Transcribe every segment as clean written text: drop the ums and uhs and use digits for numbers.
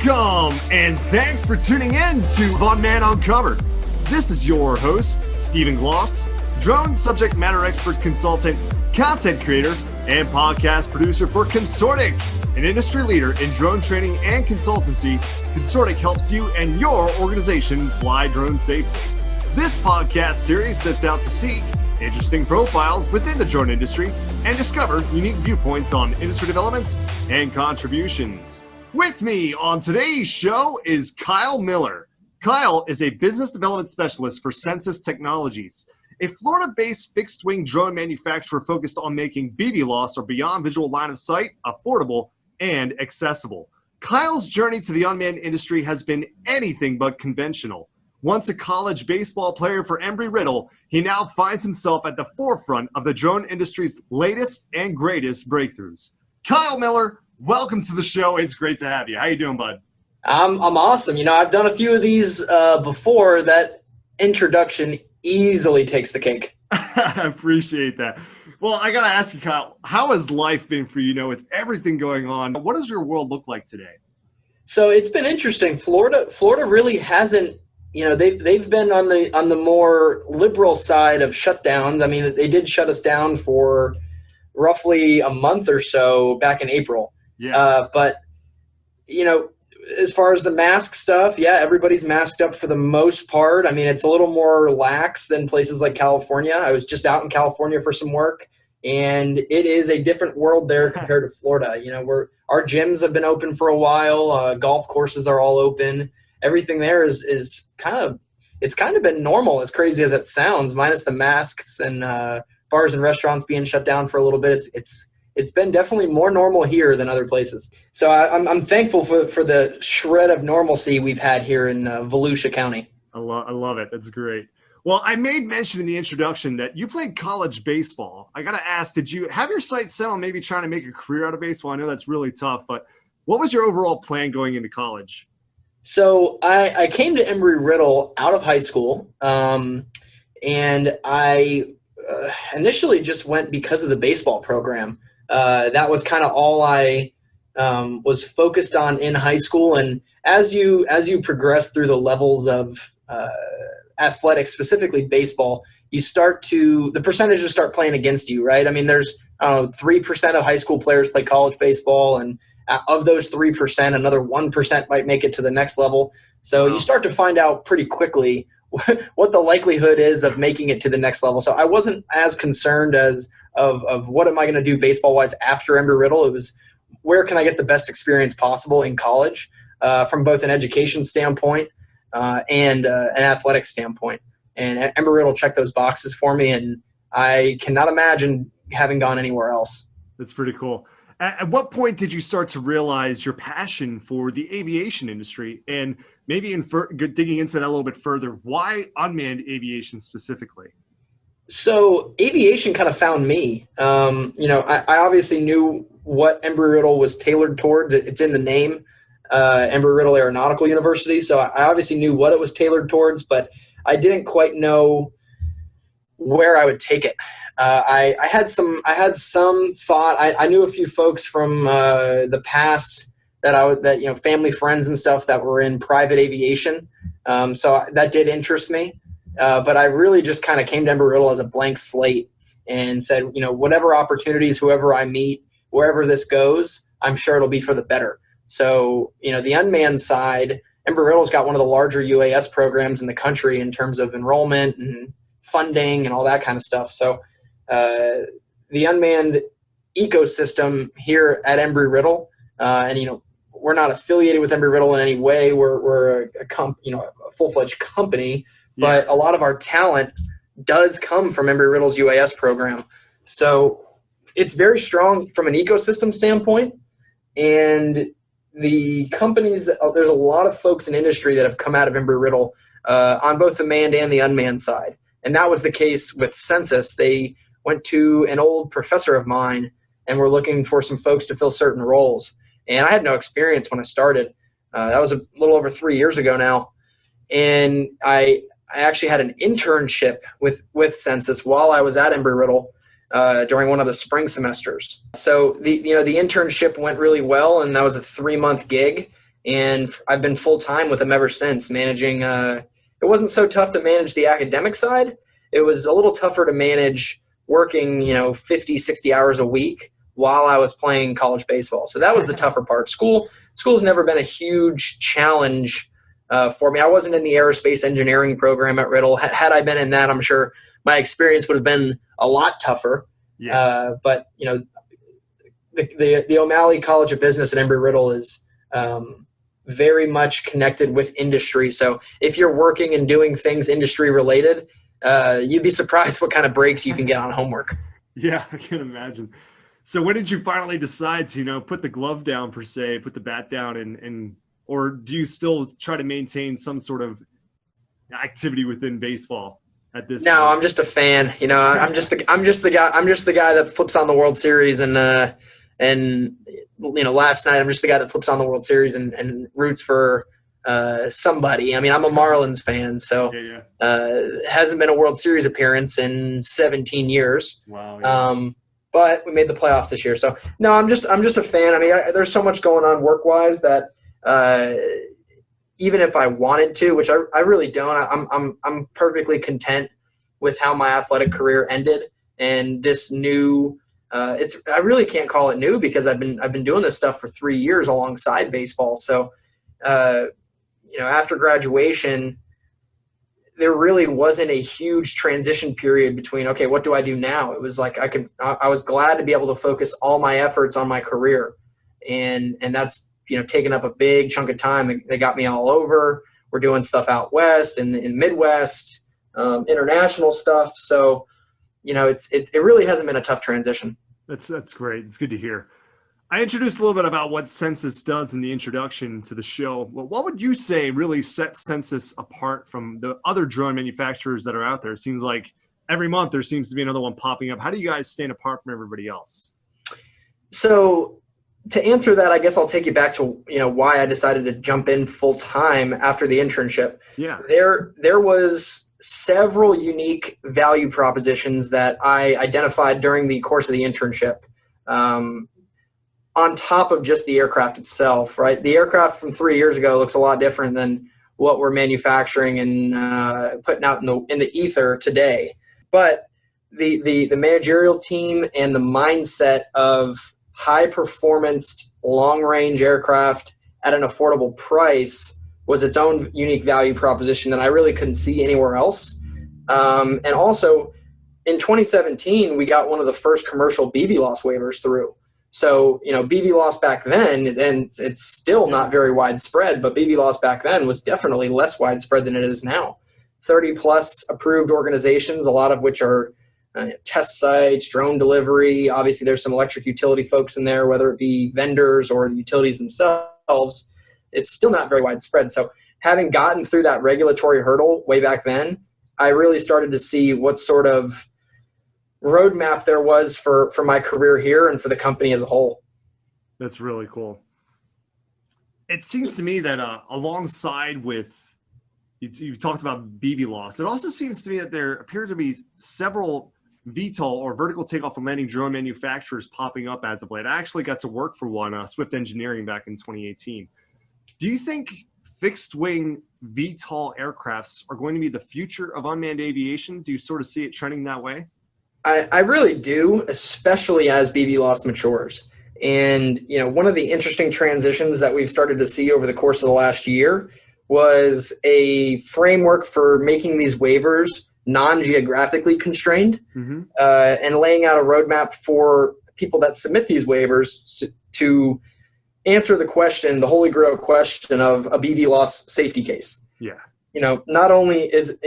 Welcome, and thanks for tuning in to Unmanned Uncovered. This is your host, Stephen Gloss, drone subject matter expert consultant, content creator, and podcast producer for Consortic, an industry leader in drone training and consultancy. Consortic helps you and your organization fly drones safely. This podcast series sets out to seek interesting profiles within the drone industry and discover unique viewpoints on industry developments and contributions. With me on today's show is Kyle Miller. Kyle is a business development specialist for Censys Technologies, a Florida-based fixed-wing drone manufacturer focused on making BVLOS, or Beyond Visual Line of Sight, affordable and accessible. Kyle's journey to the unmanned industry has been anything but conventional. Once a college baseball player for Embry Riddle, he now finds himself at the forefront of the drone industry's latest and greatest breakthroughs. Kyle Miller, welcome to the show. It's great to have you. How you doing, bud? I'm awesome. You know, I've done a few of these before. That introduction easily takes the cake. I appreciate that. Well, I got to ask you, Kyle, how has life been for you, with everything going on? What does your world look like today? So it's been interesting. Florida really hasn't, they've been on the more liberal side of shutdowns. I mean, they did shut us down for roughly a month or so back in April. Yeah. But, as far as the mask stuff, yeah, everybody's masked up for the most part. I mean, it's a little more lax than places like California. I was just out in California for some work, and it is a different world there compared to Florida. Our gyms have been open for a while. Golf courses are all open. Everything there is kind of been normal, as crazy as it sounds, minus the masks and bars and restaurants being shut down for a little bit. It's been definitely more normal here than other places. So I'm thankful for the shred of normalcy we've had here in Volusia County. I love it. That's great. Well, I made mention in the introduction that you played college baseball. I got to ask, did you have your sights set on maybe trying to make a career out of baseball? I know that's really tough, but what was your overall plan going into college? So I came to Embry Riddle out of high school, and I initially just went because of the baseball program. That was kind of all I was focused on in high school. And as you progress through the levels of athletics, specifically baseball, the percentages start playing against you, right? I mean, there's 3% of high school players play college baseball, and of those 3%, another 1% might make it to the next level. So you start to find out pretty quickly what the likelihood is of making it to the next level. So I wasn't as concerned of what am I going to do baseball-wise after Embry Riddle. It was, where can I get the best experience possible in college from both an education standpoint and an athletic standpoint. And Embry Riddle checked those boxes for me, and I cannot imagine having gone anywhere else. That's pretty cool. At what point did you start to realize your passion for the aviation industry? And maybe digging into that a little bit further, why unmanned aviation specifically? So aviation kind of found me. I obviously knew what Embry Riddle was tailored towards. It's in the name, Embry Riddle Aeronautical University. So I obviously knew what it was tailored towards, but I didn't quite know where I would take it. I had some thought. I knew a few folks from the past that family, friends and stuff that were in private aviation. So that did interest me. But I really just kind of came to Embry Riddle as a blank slate and said, whatever opportunities, whoever I meet, wherever this goes, I'm sure it'll be for the better. So, the unmanned side, Embry Riddle's got one of the larger UAS programs in the country in terms of enrollment and funding and all that kind of stuff. So the unmanned ecosystem here at Embry Riddle, and we're not affiliated with Embry Riddle in any way. We're a full-fledged company, but a lot of our talent does come from Embry Riddle's UAS program. So it's very strong from an ecosystem standpoint, and the companies, there's a lot of folks in industry that have come out of Embry Riddle on both the manned and the unmanned side. And that was the case with Censys. They went to an old professor of mine and were looking for some folks to fill certain roles. And I had no experience when I started. That was a little over 3 years ago now. And I actually had an internship with Censys while I was at Embry Riddle during one of the spring semesters. So the internship went really well, and that was a 3-month gig. and I've been full-time with them ever since, managing it wasn't so tough to manage the academic side. It was a little tougher to manage working, 50, 60 hours a week while I was playing college baseball. So that was the tougher part. School's never been a huge challenge for me. I wasn't in the aerospace engineering program at Riddle. Had I been in that, I'm sure my experience would have been a lot tougher. Yeah. But the O'Malley College of Business at Embry Riddle is very much connected with industry. So if you're working and doing things industry related, you'd be surprised what kind of breaks you can get on homework. Yeah, I can imagine. So when did you finally decide to, put the glove down per se, put the bat down, and or do you still try to maintain some sort of activity within baseball at this No, point? I'm just a fan. I'm just the guy that flips on the World Series and last night I'm just the guy that flips on the World Series and roots for somebody. I mean, I'm a Marlins fan, so hasn't been a World Series appearance in 17 years. Wow. Yeah. But we made the playoffs this year, so no, I'm just a fan. I mean, there's so much going on work-wise that even if I wanted to, which I really don't, I'm perfectly content with how my athletic career ended. And this new, I really can't call it new because I've been doing this stuff for 3 years alongside baseball. So, after graduation, there really wasn't a huge transition period between, okay, what do I do now? It was like I was glad to be able to focus all my efforts on my career. And that's, taken up a big chunk of time. They got me all over. We're doing stuff out west and in Midwest, international stuff. So, it really hasn't been a tough transition. That's great. It's good to hear. I introduced a little bit about what Censys does in the introduction to the show. Well, what would you say really sets Censys apart from the other drone manufacturers that are out there? It seems like every month there seems to be another one popping up. How do you guys stand apart from everybody else? So to answer that, I guess I'll take you back to, why I decided to jump in full time after the internship. Yeah. There was several unique value propositions that I identified during the course of the internship. On top of just the aircraft itself, right? The aircraft from 3 years ago looks a lot different than what we're manufacturing and putting out in the ether today. But the managerial team and the mindset of high performance, long range aircraft at an affordable price was its own unique value proposition that I really couldn't see anywhere else. And also in 2017, we got one of the first commercial BVLOS waivers through. So, BVLOS back then, and it's still not very widespread, but BVLOS back then was definitely less widespread than it is now. 30 plus approved organizations, a lot of which are test sites, drone delivery. Obviously, there's some electric utility folks in there, whether it be vendors or the utilities themselves. It's still not very widespread. So having gotten through that regulatory hurdle way back then, I really started to see what sort of roadmap there was for my career here and for the company as a whole. That's really cool. It seems to me that alongside with, you've talked about BVLOS, it also seems to me that there appear to be several VTOL or vertical takeoff and landing drone manufacturers popping up as of late. I actually got to work for one, Swift Engineering, back in 2018. Do you think fixed wing VTOL aircrafts are going to be the future of unmanned aviation? Do you sort of see it trending that way? I really do, especially as BVLOS matures. And, one of the interesting transitions that we've started to see over the course of the last year was a framework for making these waivers non-geographically constrained, and laying out a roadmap for people that submit these waivers to answer the question, the holy grail question of a BVLOS safety case. Yeah. Not only is,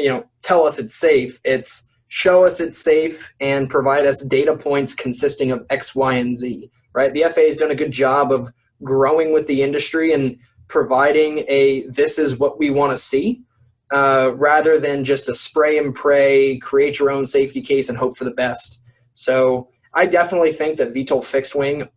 tell us it's safe, it's show us it's safe and provide us data points consisting of X, Y, and Z, right? The FAA has done a good job of growing with the industry and providing this is what we want to see, rather than just a spray and pray, create your own safety case and hope for the best. So I definitely think that VTOL fixed wing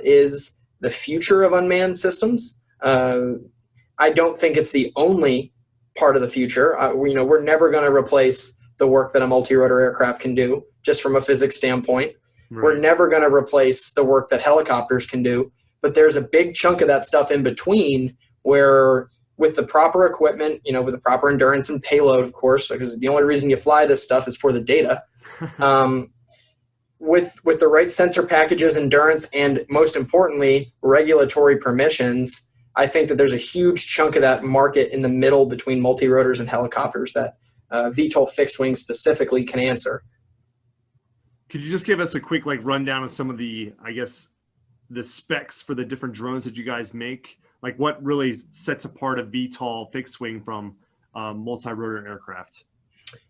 is the future of unmanned systems. I don't think it's the only part of the future. We're never going to replace the work that a multi-rotor aircraft can do, just from a physics standpoint. Right. We're never going to replace the work that helicopters can do, but there's a big chunk of that stuff in between where with the proper equipment, with the proper endurance and payload, of course, because the only reason you fly this stuff is for the data, with the right sensor packages, endurance, and most importantly, regulatory permissions, I think that there's a huge chunk of that market in the middle between multi-rotors and helicopters that VTOL fixed wing specifically can answer. Could you just give us a quick rundown of some of the, I guess, the specs for the different drones that you guys make? Like what really sets apart a VTOL fixed wing from multi-rotor aircraft?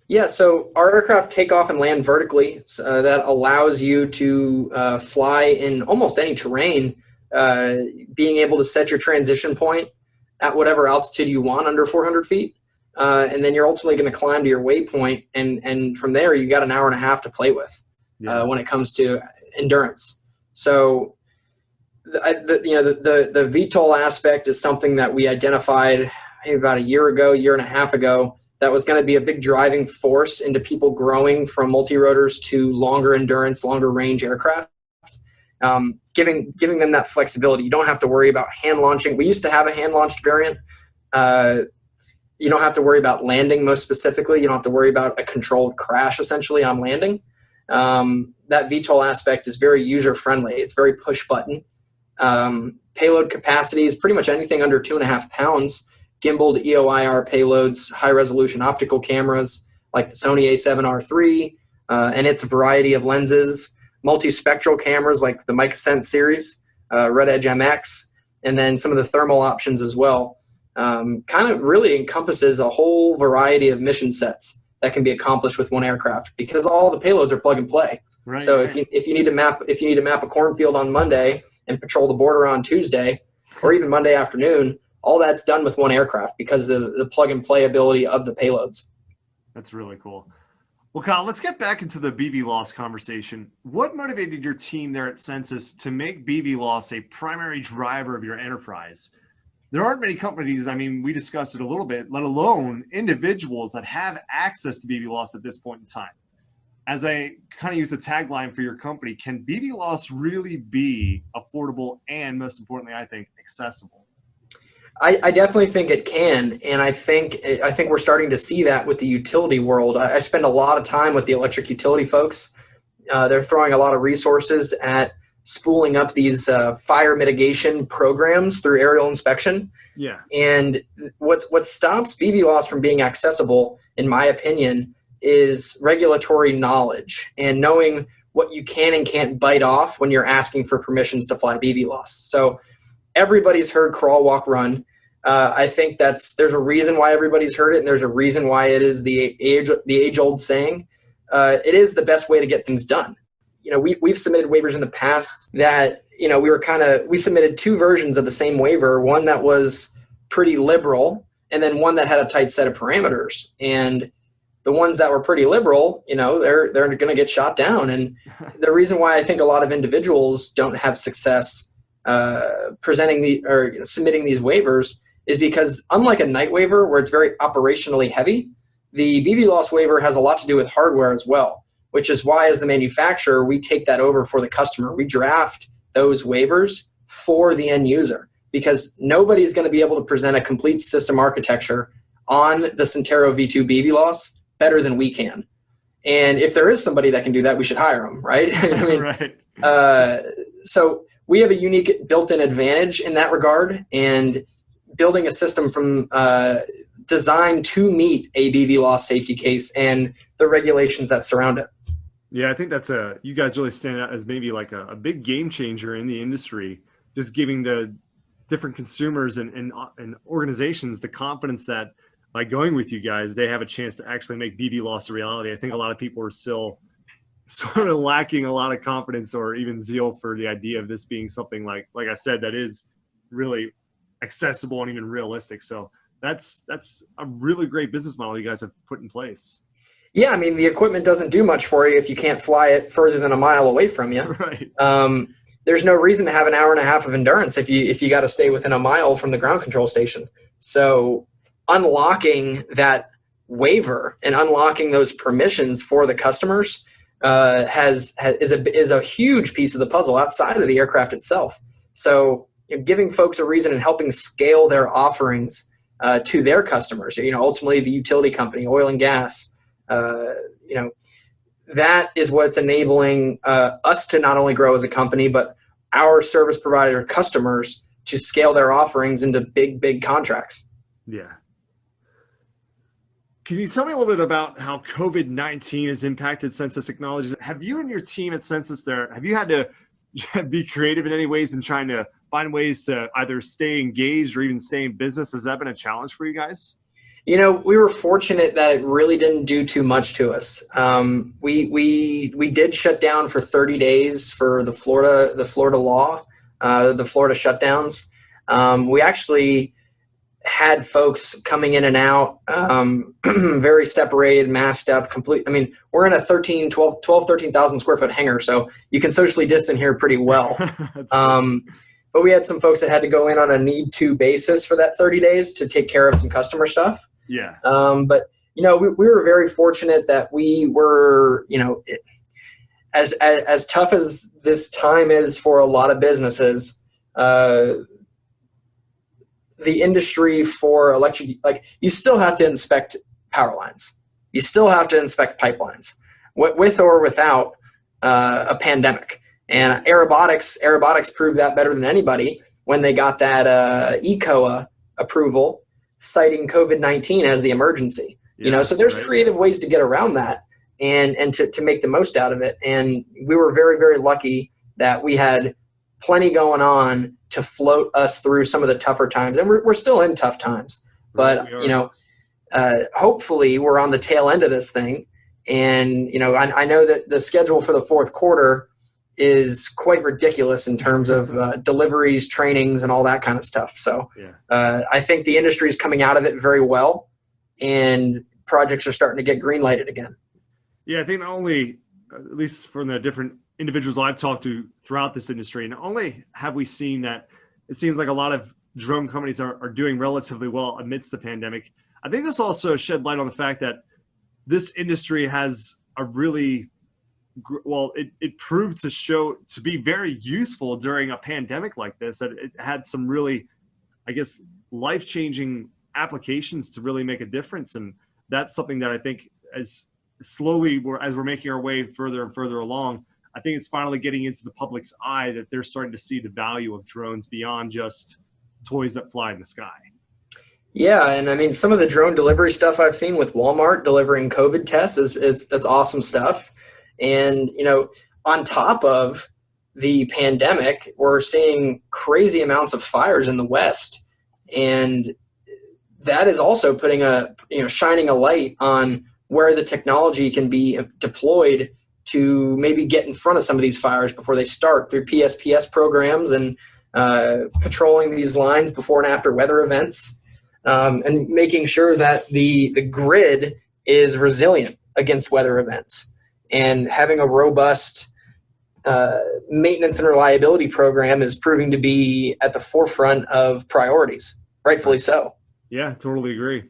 Yeah, so our aircraft take off and land vertically. So that allows you to fly in almost any terrain, being able to set your transition point at whatever altitude you want under 400 feet. And then you're ultimately going to climb to your waypoint. And from there, you got an hour and a half to play with when it comes to endurance. So the VTOL aspect is something that we identified maybe about a year and a half ago, that was going to be a big driving force into people growing from multi-rotors to longer endurance, longer range aircraft, giving them that flexibility. You don't have to worry about hand launching. We used to have a hand launched variant. You don't have to worry about landing most specifically. You don't have to worry about a controlled crash essentially on landing. That VTOL aspect is very user friendly. It's very push button. Payload capacity is pretty much anything under 2.5 pounds. Gimbaled EO/IR payloads, high-resolution optical cameras like the Sony A7R III and its variety of lenses, multispectral cameras like the MicaSense series, Red Edge MX, and then some of the thermal options as well. Kind of really encompasses a whole variety of mission sets that can be accomplished with one aircraft because all the payloads are plug and play. Right, so if you need to map a cornfield on Monday and patrol the border on Tuesday, or even Monday afternoon, all that's done with one aircraft because of the plug and play ability of the payloads. That's really cool. Well, Kyle, let's get back into the BVLOS conversation. What motivated your team there at Censys to make BVLOS a primary driver of your enterprise? There aren't many companies, we discussed it a little bit, let alone individuals that have access to BVLOS at this point in time. As I kind of use the tagline for your company, can BVLOS really be affordable and, most importantly, I think, accessible? I definitely think it can, and I think we're starting to see that with the utility world. I spend a lot of time with the electric utility folks. They're throwing a lot of resources at spooling up these fire mitigation programs through aerial inspection. Yeah. And what stops BVLOS from being accessible, in my opinion, is regulatory knowledge and knowing what you can and can't bite off when you're asking for permissions to fly BVLOS. So everybody's heard crawl, walk, run. I think there's a reason why everybody's heard it, and there's a reason why it is the age-old saying. It is the best way to get things done. We've submitted waivers in the past that, we submitted two versions of the same waiver, one that was pretty liberal and then one that had a tight set of parameters. And the ones that were pretty liberal, they're going to get shot down. And the reason why I think a lot of individuals don't have success submitting these waivers is because, unlike a night waiver where it's very operationally heavy, the BVLOS waiver has a lot to do with hardware as well, which is why, as the manufacturer, we take that over for the customer. We draft those waivers for the end user because nobody's going to be able to present a complete system architecture on the Centero V2 BVLOS better than we can. And if there is somebody that can do that, we should hire them, right? Right. So we have a unique built-in advantage in that regard, and building a system from designed to meet a BVLOS safety case and the regulations that surround it. Yeah, I think you guys really stand out as maybe like a big game changer in the industry, just giving the different consumers and organizations the confidence that by going with you guys, they have a chance to actually make BVLOS a reality. I think a lot of people are still sort of lacking a lot of confidence or even zeal for the idea of this being something like I said, that is really accessible and even realistic. So that's a really great business model you guys have put in place. Yeah, the equipment doesn't do much for you if you can't fly it further than a mile away from you. Right. There's no reason to have an hour and a half of endurance if you got to stay within a mile from the ground control station. So unlocking that waiver and unlocking those permissions for the customers is a huge piece of the puzzle outside of the aircraft itself. So giving folks a reason and helping scale their offerings to their customers. Ultimately the utility company, oil and gas. That is what's enabling us to not only grow as a company, but our service provider customers to scale their offerings into big contracts. Yeah. Can you tell me a little bit about how COVID-19 has impacted Censys Technologies? Have you and your team at Censys have you had to be creative in any ways in trying to find ways to either stay engaged or even stay in business? Has that been a challenge for you guys? We were fortunate that it really didn't do too much to us. We did shut down for 30 days for the Florida law, the Florida shutdowns. We actually had folks coming in and out, very separated, masked up, we're in a 13,000 square foot hangar, so you can socially distance here pretty well. But we had some folks that had to go in on a need-to basis for that 30 days to take care of some customer stuff. Yeah. But we were very fortunate that we were, as tough as this time is for a lot of businesses, the industry for electric, you still have to inspect power lines. You still have to inspect pipelines with or without a pandemic. And Aerobotics proved that better than anybody when they got that ECOA approval citing COVID-19 as the emergency. So there's creative ways to get around that and to make the most out of it. And we were very, very lucky that we had plenty going on to float us through some of the tougher times. And we're still in tough times, but hopefully we're on the tail end of this thing. And, I know that the schedule for the fourth quarter is quite ridiculous in terms of deliveries, trainings, and all that kind of stuff. So I think the industry is coming out of it very well, and projects are starting to get green lighted again. Yeah, I think not only, at least from the different individuals I've talked to throughout this industry, not only have we seen that it seems like a lot of drone companies are doing relatively well amidst the pandemic, I think this also shed light on the fact that this industry has a really, it proved to be very useful during a pandemic like this, that it had some really, life-changing applications to really make a difference. And that's something that I think as we're making our way further and further along, I think it's finally getting into the public's eye that they're starting to see the value of drones beyond just toys that fly in the sky. Yeah, and some of the drone delivery stuff I've seen with Walmart delivering COVID tests that's awesome stuff. And on top of the pandemic, we're seeing crazy amounts of fires in the West, and that is also putting shining a light on where the technology can be deployed to maybe get in front of some of these fires before they start through PSPS programs and patrolling these lines before and after weather events, and making sure that the grid is resilient against weather events, and having a robust maintenance and reliability program is proving to be at the forefront of priorities, rightfully so. Yeah, totally agree.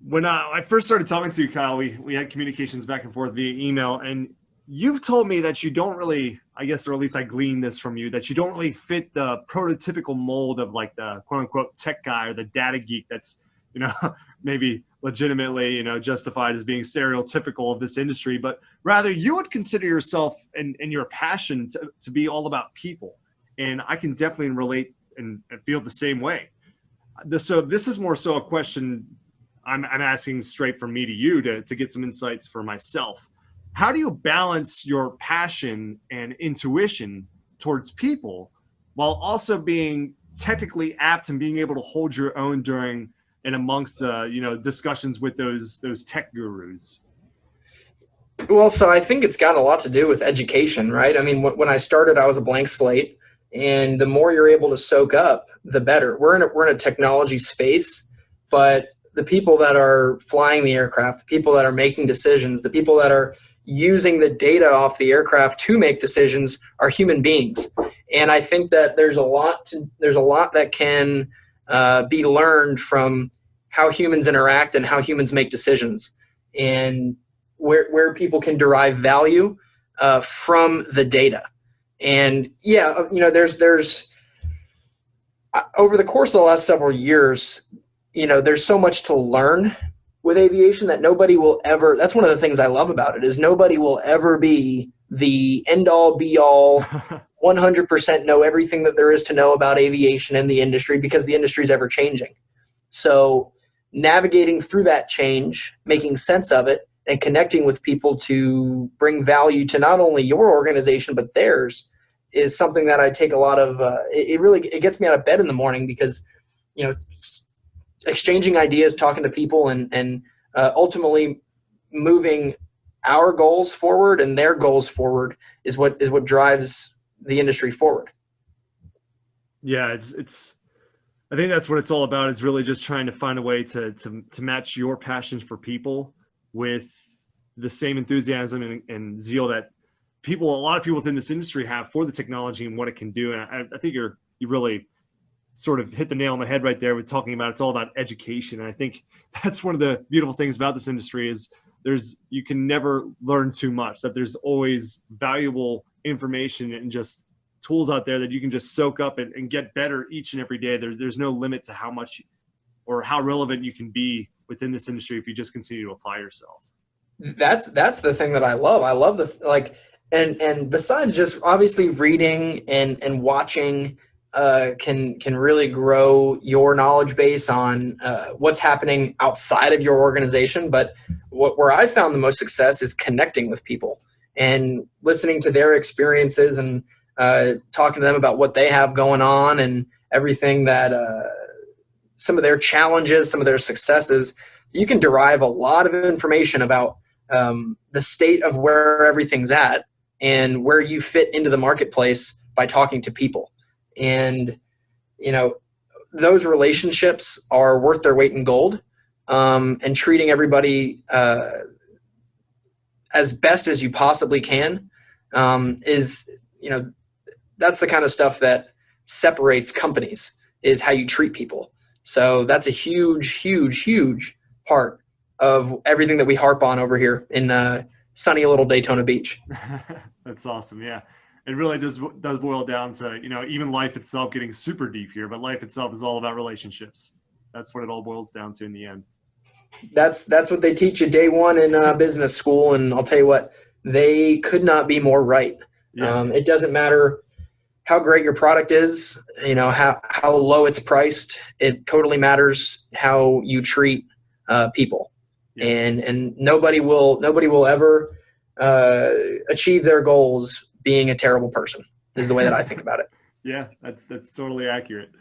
When I first started talking to you, Kyle, we had communications back and forth via email, and you've told me that you don't really, or at least I gleaned this from you, that you don't really fit the prototypical mold of the quote unquote tech guy or the data geek that's, maybe legitimately, justified as being stereotypical of this industry, but rather you would consider yourself and your passion to be all about people. And I can definitely relate and feel the same way. So this is more so a question I'm asking straight from me to you to get some insights for myself. How do you balance your passion and intuition towards people while also being technically apt and being able to hold your own during and amongst the discussions with those tech gurus? Well, so I think it's got a lot to do with education, right? When I started, I was a blank slate, and the more you're able to soak up, the better. We're in a technology space, but the people that are flying the aircraft, the people that are making decisions, the people that are using the data off the aircraft to make decisions are human beings. And I think that there's a lot that can be learned from how humans interact and how humans make decisions, and where people can derive value from the data. And there's over the course of the last several years, there's so much to learn with aviation that nobody will ever, that's one of the things I love about it, is nobody will ever be the end all be all 100% know everything that there is to know about aviation and the industry, because the industry is ever changing. So navigating through that change, making sense of it, and connecting with people to bring value to not only your organization but theirs is something that I take a lot of. It gets me out of bed in the morning, because exchanging ideas, talking to people, and ultimately moving our goals forward and their goals forward is what drives the industry forward. Yeah, it's. I think that's what it's all about. Is really just trying to find a way to match your passions for people with the same enthusiasm and zeal that a lot of people within this industry have for the technology and what it can do. And I think you really sort of hit the nail on the head right there with talking about it's all about education. And I think that's one of the beautiful things about this industry is you can never learn too much, that there's always valuable information and just tools out there that you can just soak up and get better each and every day. There's no limit to how much or how relevant you can be within this industry if you just continue to apply yourself. That's the thing that I love. I love and besides just obviously reading and watching can really grow your knowledge base on what's happening outside of your organization. But where I found the most success is connecting with people and listening to their experiences and talking to them about what they have going on and everything that some of their challenges, some of their successes. You can derive a lot of information about the state of where everything's at and where you fit into the marketplace by talking to people. And, those relationships are worth their weight in gold, and treating everybody as best as you possibly can is, that's the kind of stuff that separates companies, is how you treat people. So that's a huge, huge, huge part of everything that we harp on over here in sunny little Daytona Beach. That's awesome. Yeah. It really does boil down to, even life itself getting super deep here, but life itself is all about relationships. That's what it all boils down to in the end. That's what they teach you day one in business school. And I'll tell you what, they could not be more right. Yeah. It doesn't matter how great your product is, how low it's priced. It totally matters how you treat people. Yeah. And nobody will ever achieve their goals being a terrible person, is the way that I think about it. Yeah, that's totally accurate.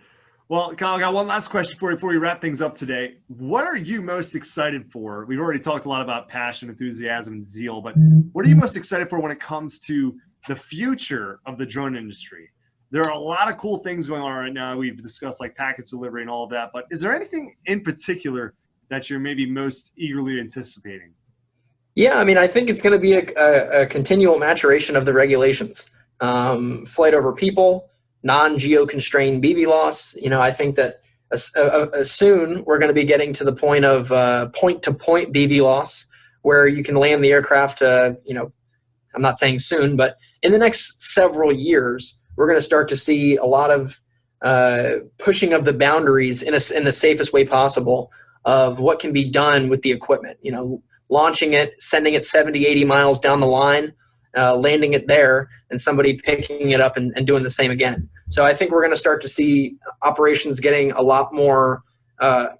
Well, Kyle, I got one last question for you before we wrap things up today. What are you most excited for? We've already talked a lot about passion, enthusiasm, and zeal, but what are you most excited for when it comes to the future of the drone industry? There are a lot of cool things going on right now. We've discussed like package delivery and all of that, but is there anything in particular that you're maybe most eagerly anticipating? Yeah, I think it's going to be a continual maturation of the regulations. Flight over people, non-geo-constrained BVLOS. I think that soon we're going to be getting to the point of point-to-point BVLOS, where you can land the aircraft, I'm not saying soon, but in the next several years, we're going to start to see a lot of pushing of the boundaries in the safest way possible of what can be done with the equipment. Launching it, sending it 70, 80 miles down the line, landing it there, and somebody picking it up and doing the same again. So I think we're going to start to see operations getting a lot more they're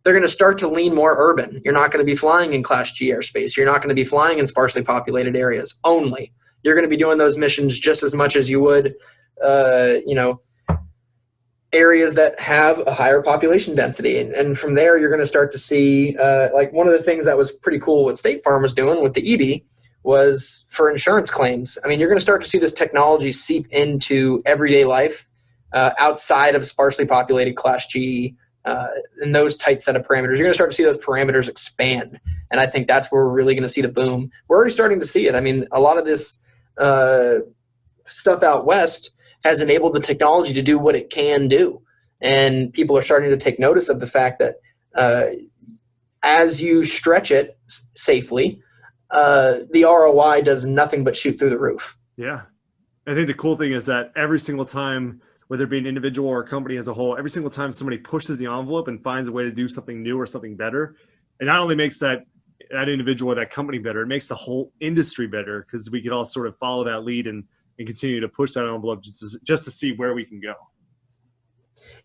going to start to lean more urban. You're not going to be flying in Class G airspace. You're not going to be flying in sparsely populated areas only. You're going to be doing those missions just as much as you would, areas that have a higher population density. And from there, you're going to start to see, like one of the things that was pretty cool what State Farm was doing with the EB was for insurance claims. You're going to start to see this technology seep into everyday life outside of sparsely populated Class G and those tight set of parameters. You're going to start to see those parameters expand. And I think that's where we're really going to see the boom. We're already starting to see it. A lot of this stuff out west has enabled the technology to do what it can do. And people are starting to take notice of the fact that as you stretch it safely, the ROI does nothing but shoot through the roof. Yeah. I think the cool thing is that every single time whether it be an individual or a company as a whole, every single time somebody pushes the envelope and finds a way to do something new or something better, it not only makes that individual or that company better, it makes the whole industry better, because we could all sort of follow that lead and continue to push that envelope just to see where we can go.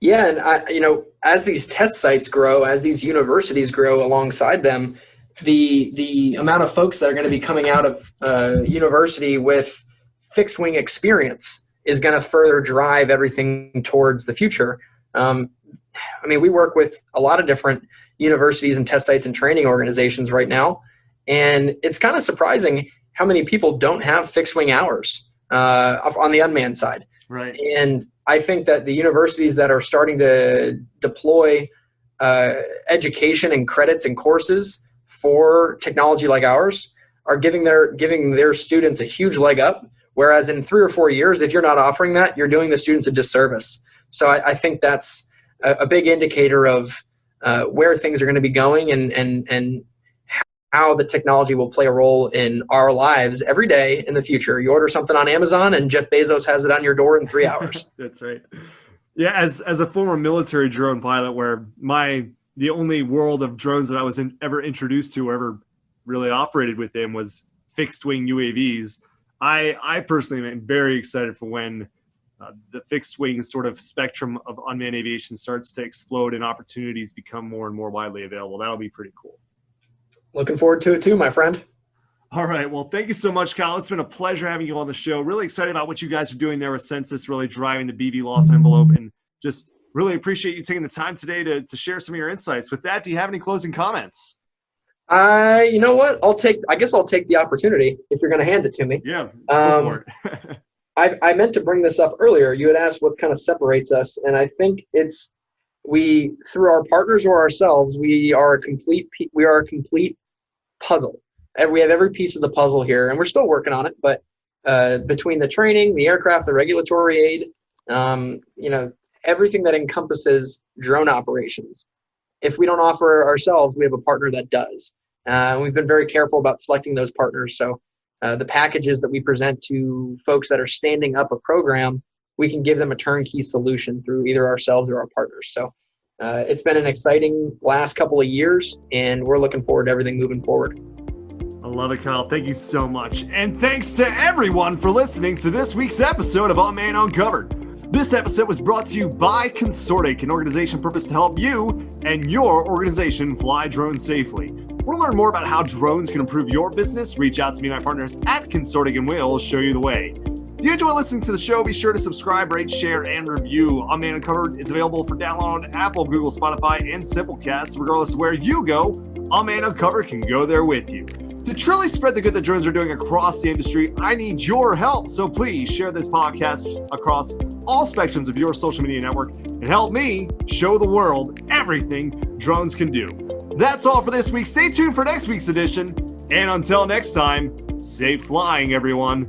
Yeah, and as these test sites grow, as these universities grow alongside them, the amount of folks that are going to be coming out of university with fixed wing experience is going to further drive everything towards the future. We work with a lot of different universities and test sites and training organizations right now, and it's kind of surprising how many people don't have fixed wing hours on the unmanned side. Right. And I think that the universities that are starting to deploy education and credits and courses for technology like ours are giving their students a huge leg up. Whereas in 3 or 4 years, if you're not offering that, you're doing the students a disservice. So I think that's a big indicator of where things are going to be going and how the technology will play a role in our lives every day in the future. You order something on Amazon and Jeff Bezos has it on your door in 3 hours. That's right. Yeah, as a former military drone pilot, where the only world of drones that I was ever introduced to or ever really operated within was fixed wing UAVs. I personally am very excited for when the fixed wing sort of spectrum of unmanned aviation starts to explode and opportunities become more and more widely available. That'll be pretty cool. Looking forward to it too, my friend. All right. Well, thank you so much, Kyle. It's been a pleasure having you on the show. Really excited about what you guys are doing there with Censys, really driving the BVLOS envelope, and just really appreciate you taking the time today to share some of your insights. With that, do you have any closing comments? You know what? I guess I'll take the opportunity if you're going to hand it to me. Yeah, go for it. I meant to bring this up earlier. You had asked what kind of separates us, and I think it's through our partners or ourselves, we are a complete puzzle. We have every piece of the puzzle here, and we're still working on it. But between the training, the aircraft, the regulatory aid, everything that encompasses drone operations. If we don't offer ourselves, we have a partner that does. We've been very careful about selecting those partners. So the packages that we present to folks that are standing up a program, we can give them a turnkey solution through either ourselves or our partners. So it's been an exciting last couple of years, and we're looking forward to everything moving forward. I love it, Kyle. Thank you so much. And thanks to everyone for listening to this week's episode of Unmanned Uncovered. This episode was brought to you by Consortic, an organization purpose to help you and your organization fly drones safely. Want to learn more about how drones can improve your business? Reach out to me and my partners at Consortic, and we'll show you the way. If you enjoy listening to the show, be sure to subscribe, rate, share, and review. Unmanned Uncovered is available for download on Apple, Google, Spotify, and Simplecast. Regardless of where you go, Unmanned Uncovered can go there with you. To truly spread the good that drones are doing across the industry, I need your help. So please share this podcast across all spectrums of your social media network and help me show the world everything drones can do. That's all for this week. Stay tuned for next week's edition. And until next time, safe flying, everyone.